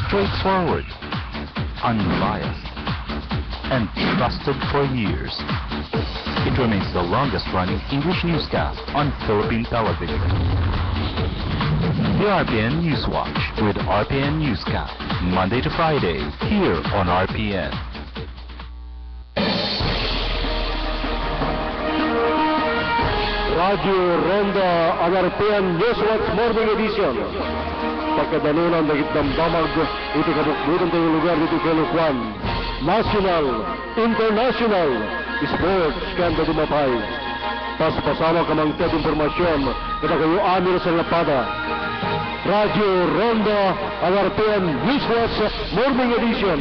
straightforward, unbiased, and trusted for years. It remains the longest-running English newscast on Philippine television. The RPN Newswatch with RPN Newscast, Monday to Friday, here on RPN. Radio Ronda ang RPN Newswatch Morning Edition. Pagkadalunan ng itdamdamag, iti kabukbutan tayong lugar dito kay Lukwan. National, international, sports kanda dumapay. Paspasama ka mang tiyat informasyon kada kayo amin sa lapada. Radio Ronda ang RPN Newswatch Morning Edition.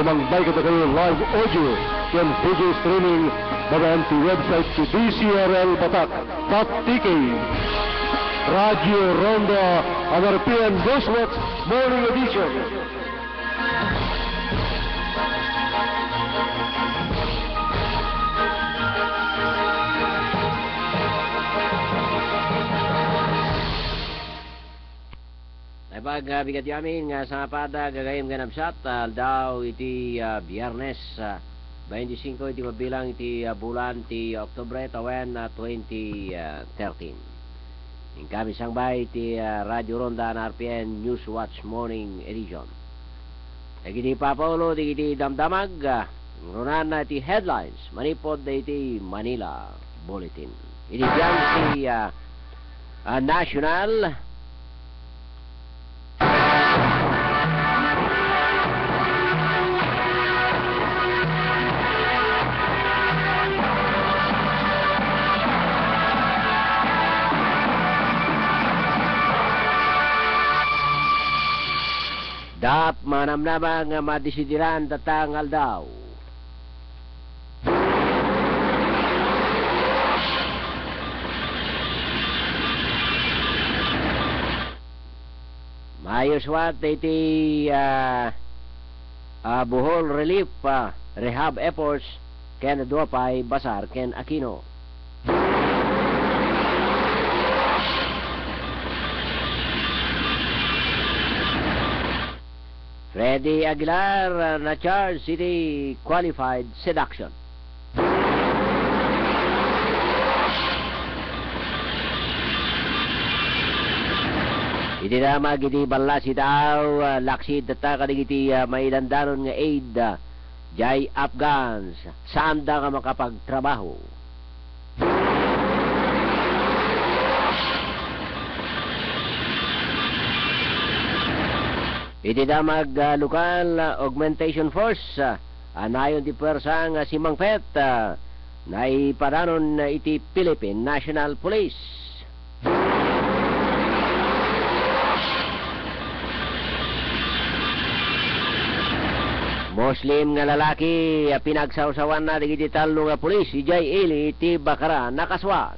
Sumangbay kada kayo live audio and video streaming bagaan ti website ti DCRLbatak.tk. Radio Ronda ang RPN Newswatch Morning Edition. Bigat yamin nga sa pada gagayim ganapsat daw iti Biyernes 25 iti mabilang iti bulan ti Oktubre tawen 2013. Ing kami sangbay iti Radio Ronda na RPN Newswatch Morning Edition. Iti papaulo iti damdamag ngunan na iti headlines manipod na iti Manila Bulletin. Iti biyang iti National Dap manamnamang madisidiran tatangal daw. Mayoswat iti Bohol Relief Rehab Efforts ken Duapay Basar ken Aquino. Freddy Aguilar na charge city qualified seduction. Iti damag iti balasi daw laksid data kadigiti may dandanon nga aid jay Afghans saan da ka makapagtrabaho. Iti damag lokal augmentation force anayon di persang si Mangpet na ipadanon iti Philippine National Police. Muslim nga lalaki pinagsawsawan na di talo nga pulis ijay ili iti Bakara nakaswan.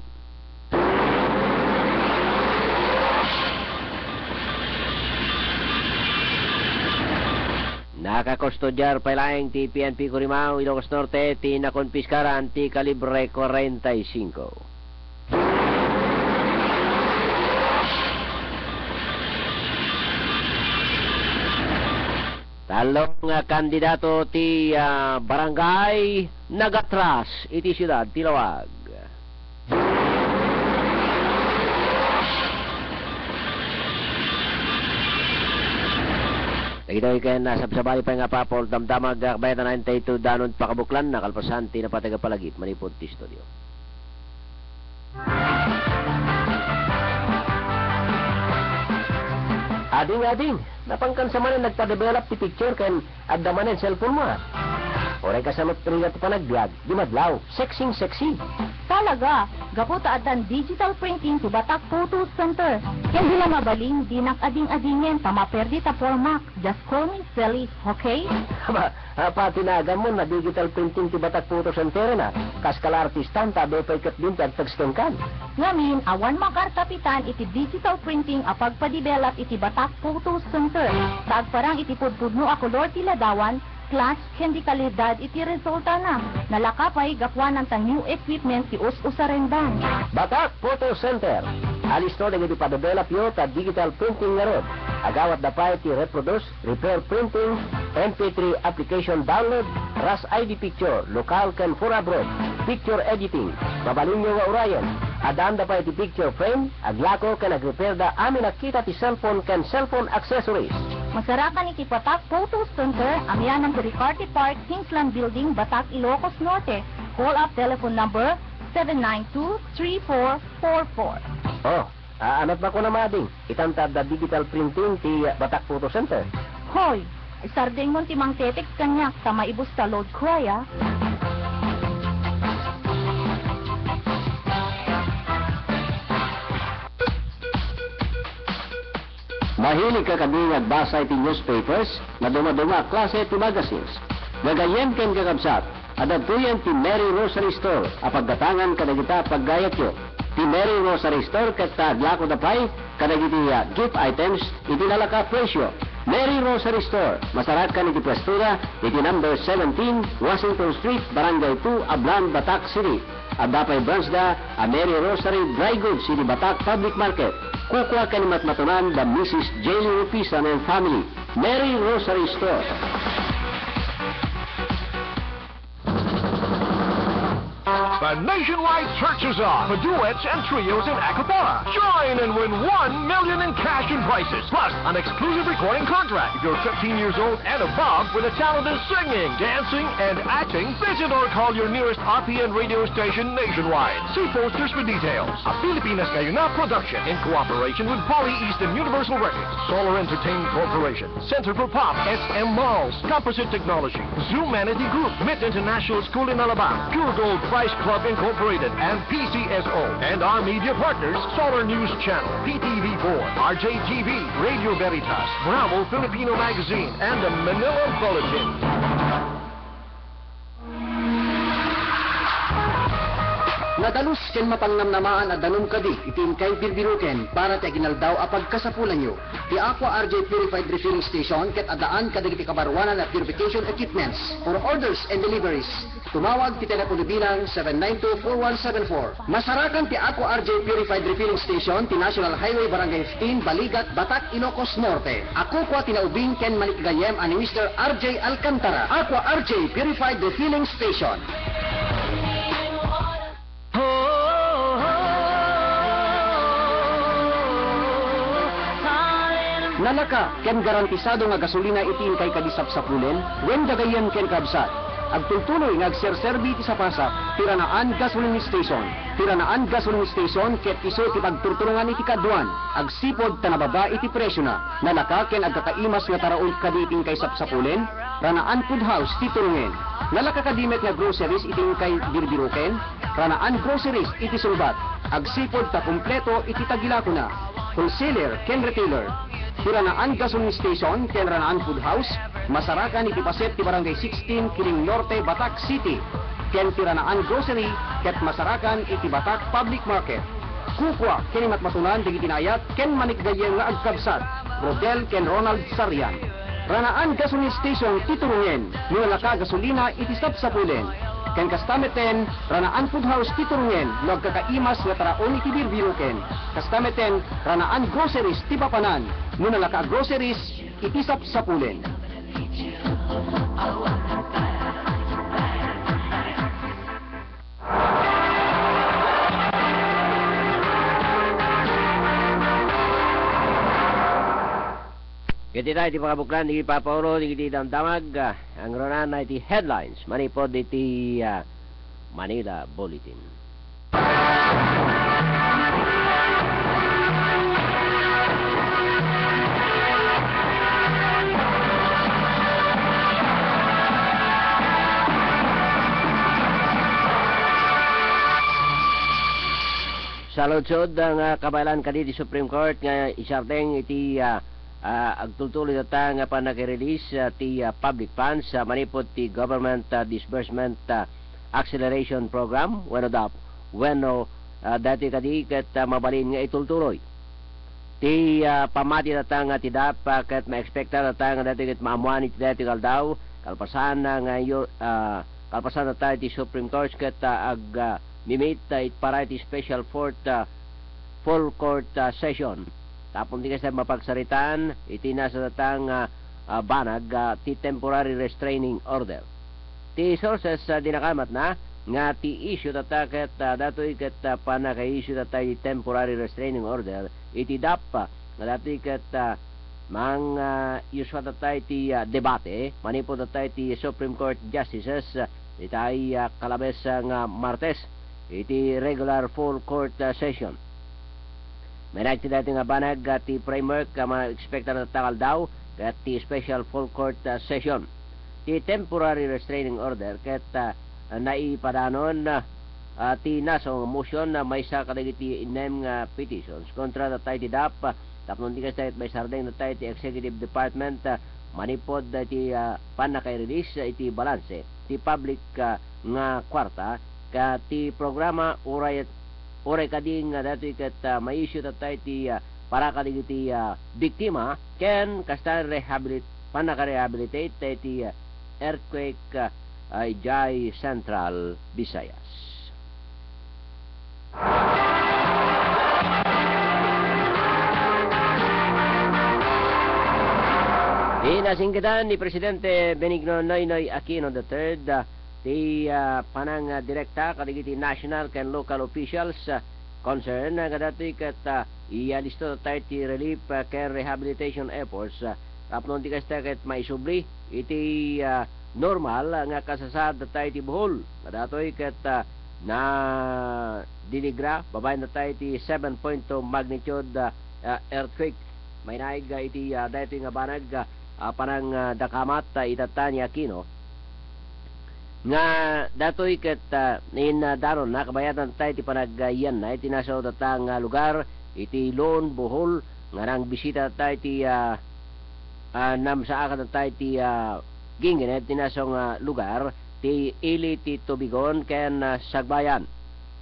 Nakakustodjar pailaing ti PNP Corimao, Ilocos Norte, ti nakonpiskaran ti kalibre 45. Talong kandidato ti barangay nagatras iti siyudad Tilawag. Ito ikan sabsabay pa nga papol damdamag bayad na 92 danon pakabuklan na kalpasanti na patagapalagit manipod ti studio. Ading, napangkan sa manin nagpa-develop ti picture kan adamanin cellphone mo ha. Oray kasamot rin ito pa nagbiag, di madlaw, sexy. Talaga, gaputa atan digital printing to Batak Photo Center. Yan di na mabaling, di nak-ading-adingen, tamaperdi ta formak. Just call me Sally, okay? Aba, patinagan mo na digital printing to Batak Photo Center na. Kaskal artistan, tabi pa ikat din tag-tagskan kan. Ngamin, awan makarkapitan iti digital printing apagpa-develop iti Batak Photo Center. Tagparang iti pudpud mo ako Lord Tiladawan, class, hindi kalidad iti resulta na. Nalakapay, gapwan ng new equipment ti us-usarendan. Batak Photo Center. Alisto na iti padevelop yo ta digital printing nga rod. Agawat da pa iti reproduce, repair printing, MP3 application download, RAS ID picture, local can for abroad, picture editing, mabalin nyo nga urayan. Adaan da pa iti picture frame, aglako ka nag-repair da amin nakita ti cellphone can cellphone accessories. Masarakan iti Batak Photo Center, amyan ng Ricarte Park, Kingsland Building, Batak, Ilocos Norte. Call up telephone number 792-3444. Oh, anot ba ko na mading? Itantad da digital printing ti Batak Photo Center. Hoy, isarding mo ti Mang Tetex kanyak sa maibus sa load ko ya. Mahilig ka kami nagbasa iti newspapers na dumaduma klase iti magazines. Gagayem ken kakabsat, adagtuyan ti Mary Rosary Store, apagdatangan kadagita paggayat yo. Ti Mary Rosary Store ket taglako dapay kadagiti gift items iti nalaka presyo. Mary Rosary Store, masarakan iti pwestuda iti number 17 Washington Street, Barangay 2, Ablan, Batak City. Adapay branch da a Mary Rosary Dry Goods iti Batak Public Market. Kukwa kanimat matunan da Mrs. Jenny Rupisan and family. Mary Rosary Store. The nationwide search is on for duets and trios in acapella. Join and win $1 million in cash and prizes, plus an exclusive recording contract. If you're 15 years old and above with a talent in singing, dancing, and acting, visit or call your nearest RPN radio station nationwide. See posters for details. A Filipinas Ngayon Na production in cooperation with Poly Eastern Universal Records, Solar Entertainment Corporation, Center for Pop, SM Malls, Composite Technology, Zumanity Group, MIT International School in Alabama, Pure Gold Price Club Incorporated, and PCSO, and our media partners, Solar News Channel, PTV4, RJTV, Radio Veritas, Bravo Filipino Magazine, and the Manila Bulletin. Nadalus ken mapangnamnamaan at danum kadi itin kay birbiruken para ti ginaldaw apag kasapulan nyo. Ti Aqua RJ Purified Refilling Station ket adaan kadagiti kabarwanan at purification equipments. For orders and deliveries, tumawag ti telepono bilang 792-4174. Masarakan ti Aqua RJ Purified Refilling Station ti National Highway Barangay 15, Baligat, Batak, Ilocos Norte. Ako kwa tinaubing ken manikgayem ani Mr. RJ Alcantara. Aqua RJ Purified Refilling Station. Nalaka, ken garantisado nga gasolina itin kay kadisapsapulen, wen dagayan ken kabsat. Agtultuloy nga agserserbi ti sapasa, Tiranaan Gasoline Station. Tiranaan Gasoline Station ket iso ti pagturturungan iti kaduan. Agsipod tanababa iti presyo na. Nalaka ken agkakaimas nga taraon kaditing kay sapsapulen, Ranaan Food House ti turungen. Nalaka kadimet nga groceries iting kay birbiruken, Ranaan Groceries iti sulbat. Agsipod ta kumpleto iti tagilako na. Wholesaler ken retailer. Tiranaan Gasoline Station, ken Ranaan Food House, masarakan iti paset ti Barangay 16, Kiling Norte, Batak City. Ken Tiranaan Grocery, ket masarakan iti Batak Public Market. Kukwa, ken matmatunan digiti tinayat, ken manikgayeng nga agkabsat. Rodel ken Ronald Sarian. Ranaan Gasoline Station, titurungen, nunalaka gasolina iti sapsapulen. Ken kastameten, Ranaan Food House titurungen, no agkakaimas nga taraon iti birbiruken. Kastameten, Ranaan Groceries ti papanan, nunalaka groceries iti sapsapulen. Kiti tayo iti pakabuklan, iti papaulo, iti damdamag, ang ronan na iti headlines, manipod iti Manila Bulletin. Sa lutsod ang kabalan kadi di Supreme Court nga isardeng iti agtultuloy data nga pa nag-release ti public funds manipod ti Government Disbursement Acceleration Program weno dati kadi ket mabalin nga itultuloy ti pamati data nga ti dapa ket ma-expecta data nga dati ket maamuan iti dati kaldaw kalpasan nga kalpasan data ti Supreme Court ket mimit it para iti special full court session. Tapos di kasi mapagsaritan, iti nasa datang banag ti temporary restraining order. Ti sources dinakamat na nga ti issue tataket datoy ket panaka-issue tatay temporary restraining order iti DAP nga datoy ket mang uswa tatay ti debate manipo tatay ti Supreme Court Justices itay kalabes nga Martes iti regular full court session. May nagti dati nga banag ti framework ma-expect na takal daw ket ti special full court session. Ti temporary restraining order ket naipadanon ti nasong motion na may sa kadagiti inem nga petitions kontra tatay ti DAP tapos di kasi may sardeng tatay ti Executive Department manipod ti panaka-release iti balanse ti public nga kwarta ka ti programa uray kading dati ket may issue tatay ti para kadagiti biktima ken kasta panaka-rehabilitate ti earthquake Jai Central Visayas. Inasingkitan ni Presidente Benigno Noynoy Aquino III ti panang direkta kadagiti national ken local officials concern kadati ket ialisto tayo ti relief ken rehabilitation efforts tapnon di kasta ket maisubli iti normal nga kasasad tayo ti Bohol kadatoy ket na dinigra babayan na tayo ti 7.2 magnitude earthquake may naig iti daytoy nga banag panang dakamat itata ni Aquino nga datoy ket daron na kabayadan tayo ti panagyan na iti nasaw datang lugar iti Lone Bohol nga nang bisita tayo ti namsaakan tayo ti ginginet ti nasong lugar ti ili ti Tubigon ken Sagbayan.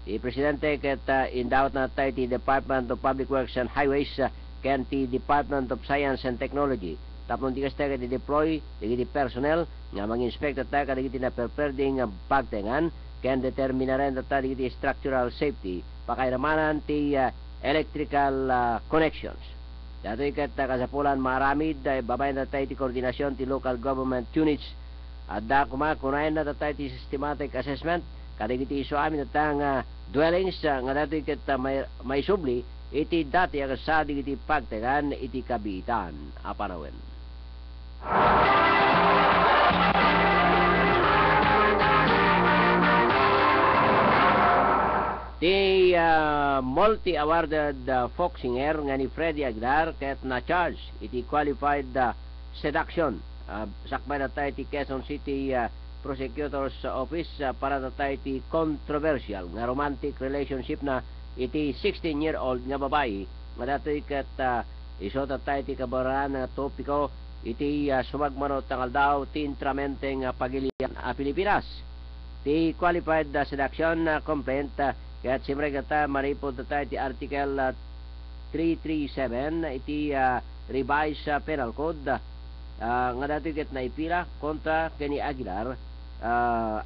Ti Presidente ket indawat na tayo ti Department of Public Works and Highways ken ti Department of Science and Technology tapos di kasi tayo deploy digiti personnel nga mag-inspect tayo kadigiti na perperding pagtengan ken determinaren tayo digiti structural safety pakairamanan ti electrical connections. Dato ikat kasapulan maramid babayan na tayo ti koordinasyon ti local government units at da kunayan na tayo ti systematic assessment kadigiti iso amin na tayo dwellings nga dato ikat may subli iti dati sa digiti pagtengan iti kabitan apanawen. Ti multi-awarded folk singer nga ni Freddy Aguilar ket na-charge iti qualified seduction. Sakbay na tayo ti Quezon City Prosecutor's Office para na tayo ti controversial nga romantic relationship na iti 16-year-old nga babae nga datoy ket isot tayo ti kabaran nga topiko iti sumagmano tangal daw ti intramente nga pagilian Pilipinas. Ti qualified seduction complaint kaya siyempre kata maripod tayo ti Article 337 iti revised penal code nga dati ket naipila kontra kani Aguilar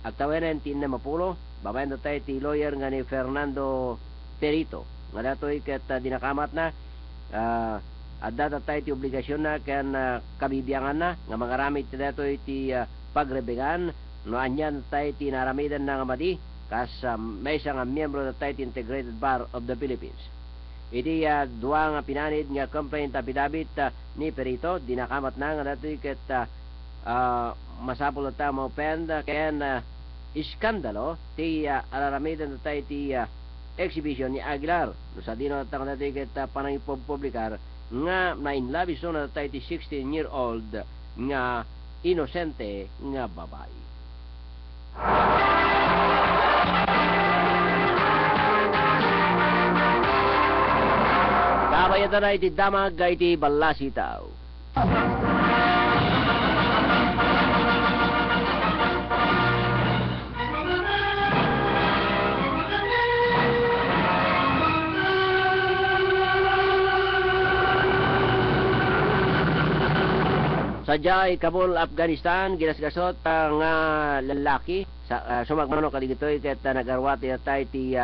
agtawenan ti 50 babayan tayo ti lawyer nga ni Fernando Perito nga datoy ket dinakamat na adda tayo ti obligasyon na ken kabibiyangan na nga mangaramid ti datoy ti pagrebegan no anyan tayo ti naramidan na nga madi kas may isang miyembro na tayo Integrated Bar of the Philippines. Iti duwa nga pinanid nga complaint affidavit ni Perito dinakamat na nga datoy ket masapol na tayo maupend ken iskandalo ti alaramidan na tayo ti exhibition ni Aguilar no sa dino tang datoy ket panangippublikar nga nainlabis na tayo ti 16-year-old nga inosente nga babae. Kabayatan na iti damag iti balasitaw. Sadyay Kabul, Afghanistan, ginasgasot nga lalaki sa sumagmano kadigitoy ket nagarwati tayo ti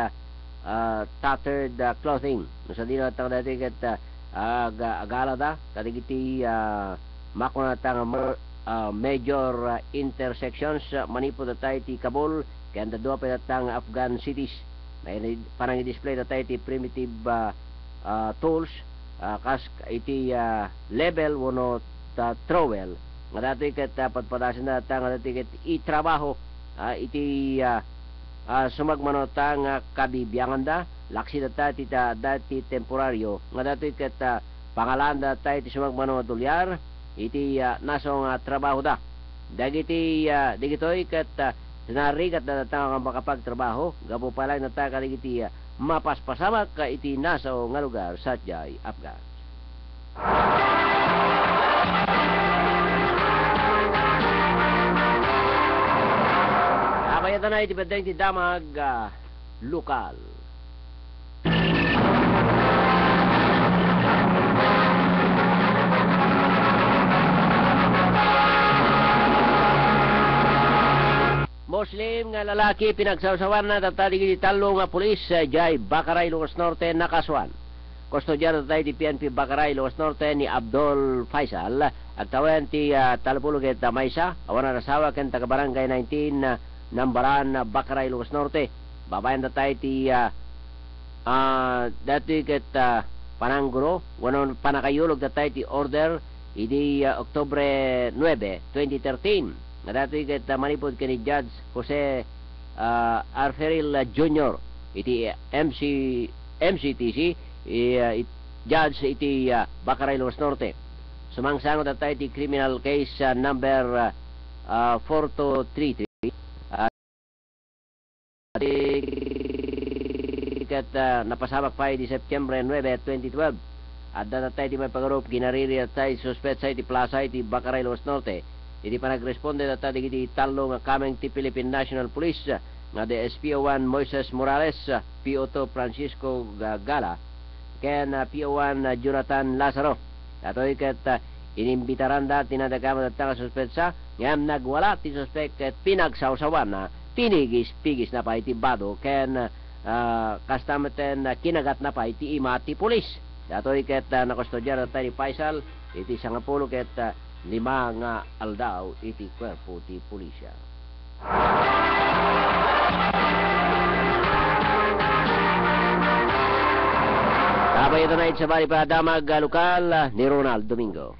tattered clothing. Sa dino tang dati ket agala da kadigiti makuna tang major intersections manipod tayo ti Kabul ken dadua pa tang Afghan cities. May parang i-display tayo ti primitive tools kas iti level wono trowel nga dati ket padpadasan na tang dati ket itrabaho iti sumagmano tang kabibiyangan da laksi dati dati temporaryo nga dati ket pangalan da tayo ti sumagmano dolyar iti nasong trabaho da dagiti digitoy ket sinarigat na tanga makapagtrabaho gapo pala na taka iti mapaspasamak ka iti naso nga lugar sa jay Afghan. Abayatan na iti bedeng ti damag lokal. Muslim nga lalaki pinagsawsawan na tatali iti talo nga pulis jay Bakaray, Ilocos Norte nakaswan. Kustodyan tatay ti PNP Bakaray, Ilocos Norte ni Abdul Faisal at tawen ti talpulo ket Maysa awan na rasawa ken taga barangay 19 nambaran Bakaray, Ilocos Norte. Babayan tatay ti dati ket panangguro wano panakayulog tatay ti order idi Oktubre 9, 2013. Nga dati ket manipod ni Judge Jose Arferil Jr. iti MCTC Judge iti Bakaray, Ilocos Norte. Sumangsangot at tayo iti criminal case number 4233 ket napasamak pa di September 9, 2012 at tayo iti may pagarup ginariri at tayo suspect sa iti plaza iti Bakaray, Ilocos Norte. Hindi pa nagresponde na tayo iti talo nga kameng ti Philippine National Police nga de SPO1 Moises Morales, PO2 Francisco Gala, ken PO1 Jonathan Lazaro. Atoy ket inimbitaran da tinadagama da tanga suspetsa ngam nagwala ti suspect ket pinagsawsawan na pinigis-pigis na pa iti bado ken kastameten kinagat na pa iti ima ti pulis. Atoy ket nakustodyan da tayo ni Faisal iti sangapulo ket 5 nga aldaw iti kwerpo ti pulisya. Kabay ito na sa bali pa damag lokal ni Ronald Domingo.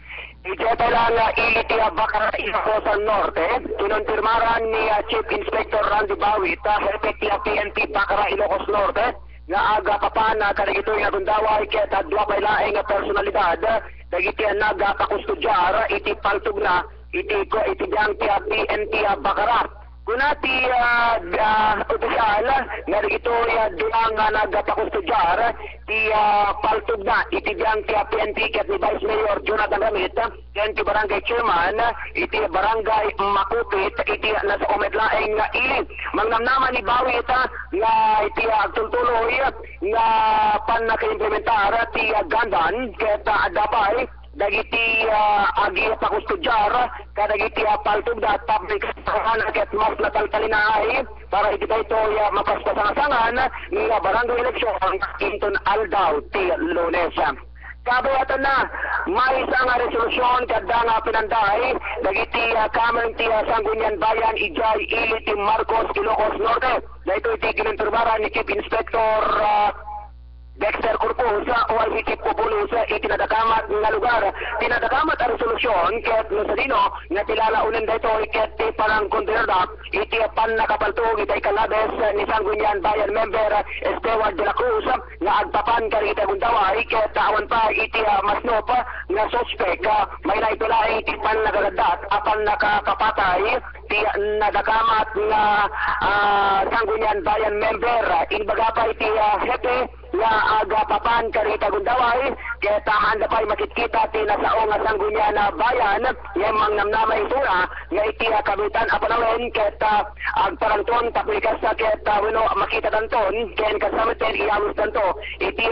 Ito lang ilit ti Bakaray, Ilocos Norte, kinonfirmaran ni Chief Inspector Randy Bawit, hepe ti PNP Bakaray, Ilocos Norte, nga aga papan karigito nga gundaway ket adwa pay laeng personalidad dagiti nagapakustudjar iti paltug na iti diyang ti PNP Bakarat. Kunati opisyal nga dagito dulang nagapakustudjar ti paltug na iti diyang ti PNP ket ni Vice Mayor Jonathan Ramit ken ti barangay chairman iti barangay Makupit iti nasa umedlaeng ilit. Mangnamnaman ni Bawit nga iti agtultuloy nga panaka-implementar ti gandan ket adapay dagiti agi pakustudjar kadagiti paltug da public ket mas nataltalinaay para iti dayto mapaspasangasangan nga barangay eleksyon inton aldaw ti Lunes. Kabayatan na may isang resolusyon kadda nga pinanday dagiti kameng ti Sangguniang Bayan ijay ilit ti Marcos, Ilocos Norte. Dayto iti ginunturbaran ni Chief Inspector Dexter Corpus o ay Chief Populos itinadakamat nga lugar. Tinadakamat ang resolusyon ket no sa dino nga tilalaunin dayto ket ti parang kontrada iti pan nakapaltog iti kalabes ni Sangguniang Bayan member Esteward de la Cruz nga agpapan kari iti gundaway ket awan pa iti masnop nga suspect may naitulay iti pan nagagadat apan nakakapatay ti nadakamat nga Sangguniang Bayan member inbaga pa iti hepe nga aga papan karita gundaway Kaya handa pa'y makikita tinasaong nga sanggunya na bayan, yemang namnamay sura, nga iti kabitan apanawin, kaya agparanton, tapikas sa kaya wino makita danton, kaya kasamitin iyamus danto, iti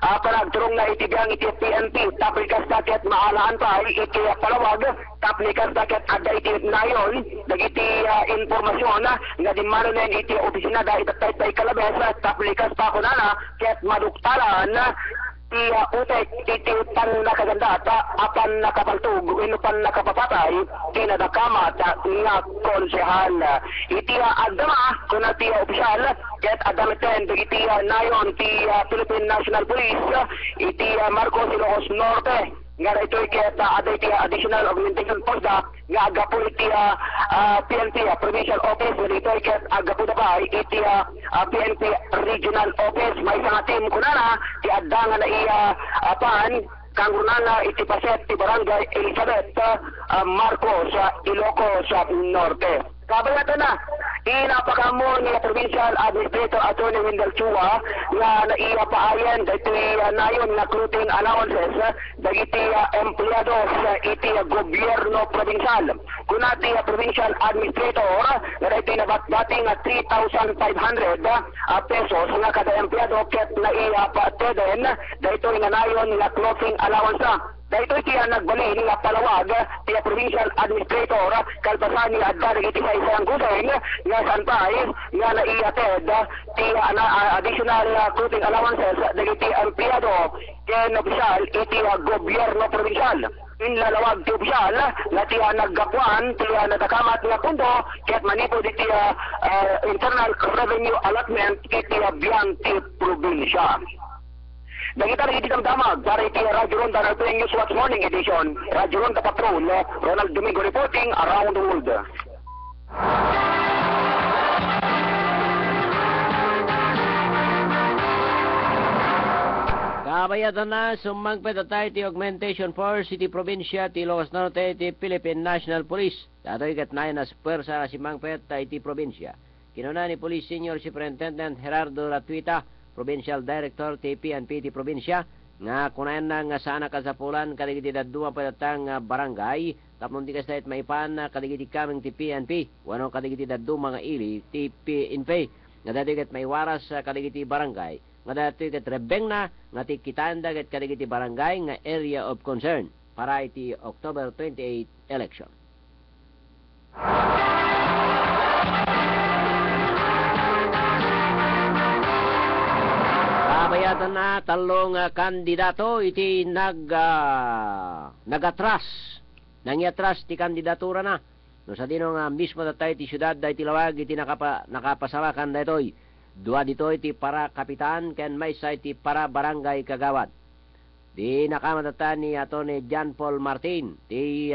panagturong na iti biyang iti PNP, tapikas sa kaya maalaan pa, iti palawag, tapikas sa kaya ada iti nayon, dagiti informasyon, nga di marunin iti opisina da itatay tay kalabes, tapikas pa ko na, kaya maduktalan, utek iti pan nakaganda apan nakapaltug inupan nakapapatay kinadakamat nga konsehal iti agdama kuna ti opisyal ket adamiten iti nayon ti Philippine National Police iti Marcos Ilocos Norte nga ito'y ket ada iti additional augmentation force nga agapo iti PNP Provincial Office nga ito'y ket agapo da pa iti PNP Regional Office may isang team kunana ti adda nga na pan kangrunana iti paset ti Barangay Elizabeth Marcos Ilocos Norte. Kabayatan na, inapakamo ni Provincial Administrator Attorney Wendell Chua nga naiyapaayan dito nayon na clothing allowances dagiti empleados iti gobyerno provincial. Kunati Provincial Administrator nga dito nabatbating 3,500 pesos nga kada empleyado ket naiyapateden dito nga nayon na clothing allowance. Dahito iti nagbalin nga palawag ti Provincial Administrator kalpasan ni adda iti sa isang guseng nga sanpay nga naiated ti additional clothing allowances dagiti empleyado ken opisyal iti gobyerno provincial. Inlalawag ti opisyal nga ti naggapuan ti natakamat nga pundo ket manipod iti internal revenue allotment iti biyang ti probinsya. Nagita rin iti damdamag para iti Radyo Ronda na ito yung News Watch Morning Edition. Radyo Ronda Patrol, Ronald Domingo reporting around the world. Kabayatan na, sumangpet at tayo ti Augmentation Force, iti probinsya, ti Ilocos Norte, ti Philippine National Police. Dato'y katnayan na pwersa na simangpet tayo ti probinsya. Kinuna ni Police Senior Superintendent Gerardo Latuita, Provincial Director ti PNP ti probinsya, nga kunayan na nga sana kasapulan kadigiti daduma padatang barangay, tapnon ti kasayt maipan kadigiti kaming ti PNP, wano kadigiti daduma nga ili ti PNP, nga dati kat maiwaras kadigiti barangay, nga dati kat rebeng na, nga ti kitanda kat kadigiti barangay nga area of concern, para iti October 28 election. Kabayatan na talong kandidato iti nagatras. Nangyatras ti kandidatura na. No sa dino nga mismo tatay ti syudad da iti lawag iti nakapasawakan da ito'y. Dua dito iti para kapitan ken may sa iti para barangay kagawad. Di nakamatatan ni Atty. John Paul Martin ti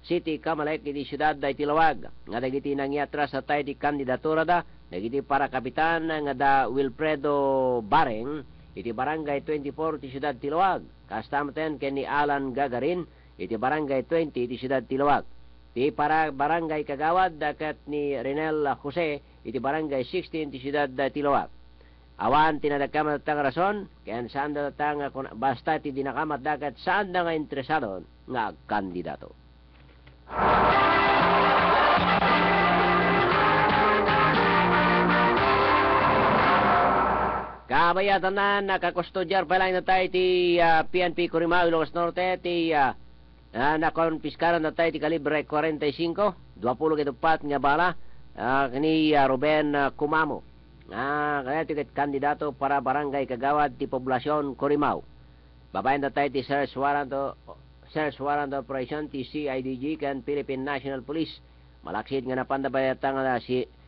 City Kamalek iti syudad da iti lawag. Nga dagiti nangyatras tatay ti kandidatura da. Dagiti para kapitan nga da Wilfredo Bareng iti barangay 24 ti siyudad Tilawag. Kastamten ken ni Alan Gagarin iti barangay 20 ti siyudad Tilawag. Ti para barangay kagawad dakat ni Renel Jose iti barangay 16 ti siyudad Tilawag. Awan tinadagkamat tang rason ken saan da tang basta ti dinakamat dakat saan da nga interesado nga kandidato. Kabayatan na nakakustodjar pa lang na tayo ti PNP Corimao, Ilocos Norte, ti nakonpiskaran na tayo ti kalibre 45, 20 kitupat nga bala, ni Ruben Kumamo. Kaya ti kandidato para barangay kagawad ti poblasyon Corimao. Babayan na tayo ti Search Warrant Operation ti CIDG kan Philippine National Police. Malaksid nga napandabayatan nga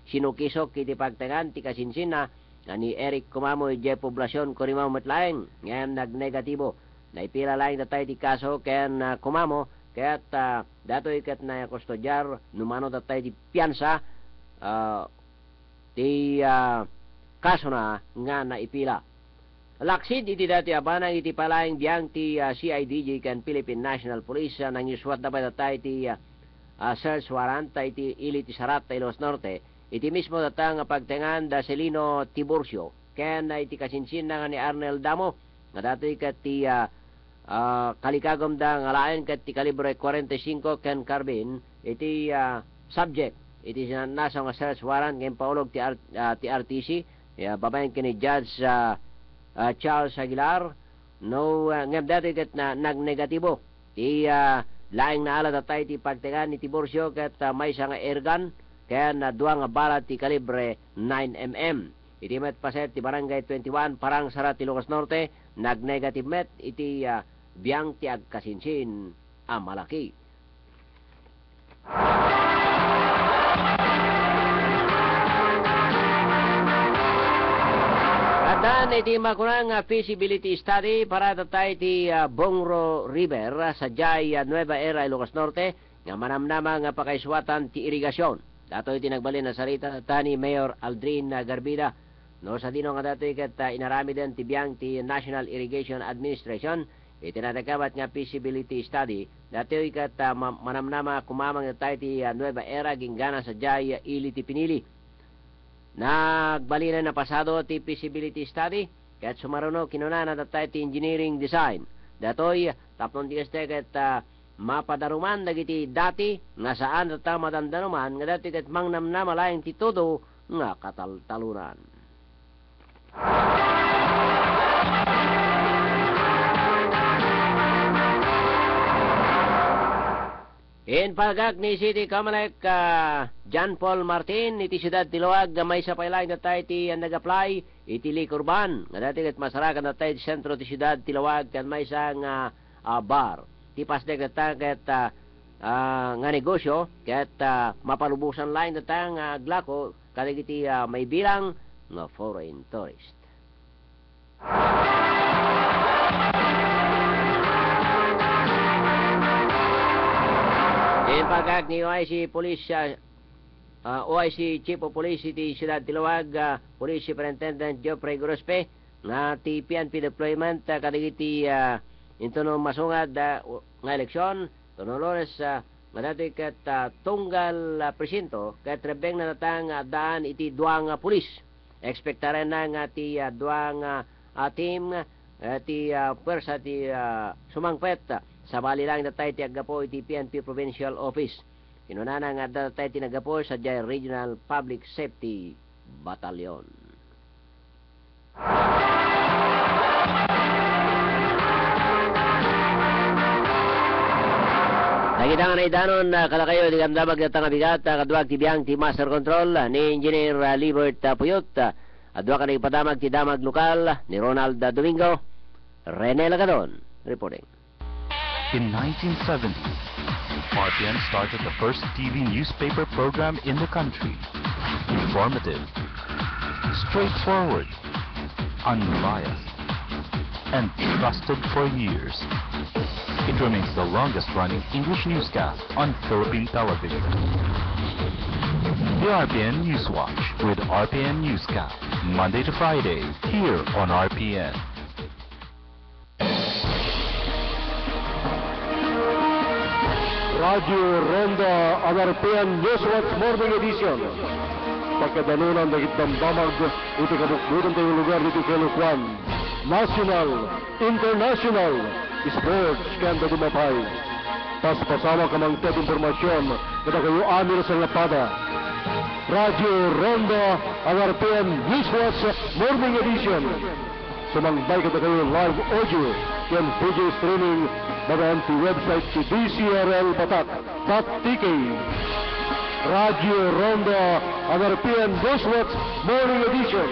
sinukisok iti pagtangan ti kasinsin na ni Eric Kumamo ije poblasyon Corimao Matlaeng ngayon nagnegatibo. Naipila lang na tayo ti kaso ken Kumamo kaya't dato'y kat na kustodjar numano na tayo ti piyansa ti kaso na nga naipila. Laksid iti dati abanang iti palaing biyang ti CIDG ken Philippine National Police nang iswat na ba tayo ti search warrant tayo ti ili ti Sarat ta Ilocos Norte. Iti mismo datang pagtengan da Celino Tiburcio ken iti kasinsin na nga ni Arnel Damo nga dato'y kat ti kalikagom da ngalain ket ti kalibre 45 ken carbine iti subject iti nasa nga search warrant ngem paulog ti RTC babayan kini Judge Charles Aguilar no ngem dati ket na nagnegatibo ti laing naala tatay ti pagtegan ni Tiburcio ket may nga airgun kaya na duwa nga bala ti kalibre 9mm. Iti met paset ti barangay 21 parang Sarat Ilocos Norte nagnegative met iti biyang ti agkasinsin a malaki. Atan iti makunang feasibility study para tatay ti Bongro River sa Jay Nueva Era Ilocos Norte nga manamnama nga pakaiswatan ti irigasyon. Dato iti nagbalin na sarita tani Mayor Aldrin Garbida. No sa dino nga dato ikat inarami din ti biyang ti National Irrigation Administration itinatagkabat nga feasibility study dato ikat manamnama kumamang tayo ti Nueva Era ginggana sa Jay Ili ti Pinili. Nagbalinan na pasado ti feasibility study kat sumaruno kinuna na tayo ti engineering design datoy tapnon ti este kat mapadaruman dagiti dati nga saan data madandanuman nga dati kat mangnamnama laing ti todo nga kataltalunan. In pagak ni City Comelec John Paul Martin iti siyudad Tiluag may sa pailaing na tayo ti nag-apply iti Likurban nga dati kat masarakan na tayo ti sentro ti siyudad Tiluag kan may isang bar ti pasdeg na tayo kat nga negosyo kat mapalubusan laing na tayo nga glako kaligiti may bilang nga foreign tourist. In pagkak ni OIC Police OIC Chief of Police iti Siyudad Tiluag Police Superintendent Geoffrey Grospe nga ti PNP deployment kadigiti intuno masungad nga eleksyon tunolones nga dati kat tunggal presinto kat rebeng na natang daan iti duang pulis ekspektaren na nga ti duang team ti pwersa ti sumangpet sa bali lang datay ti agapo iti PNP Provincial Office. Kinunana nga datay ti nagapo sa Jay Regional Public Safety Battalion. Nakita nga na idanon kalakayo di kamdamag na tangabigat kaduag ti biyang ti Master Control ni Engineer Libert Puyot adwa ka na ipadamag ti damag lokal ni Ronald Domingo. Rene Lagadon reporting. In 1970, RPN started the first TV newspaper program in the country. Informative, straightforward, unbiased, and trusted for years. It remains the longest-running English newscast on Philippine television. The RPN Newswatch with RPN Newscast, Monday to Friday, here on RPN. Radio Ronda ang RPN Newswatch Morning Edition. Pagkadalunan dagit damdamag iti kabukbutan tayo lugar dito Kelokwan. National, international, sports kanda dumapay. Paspasama ka ng ted informasyon kada kayo amir sa lapada. Radio Ronda ang RPN Newswatch Morning Edition. Sumangbay kada kayo live audio yan video streaming bagaan ti website si DCRLbatak.tk. Radio Ronda ang RPN Newswatch Morning Edition.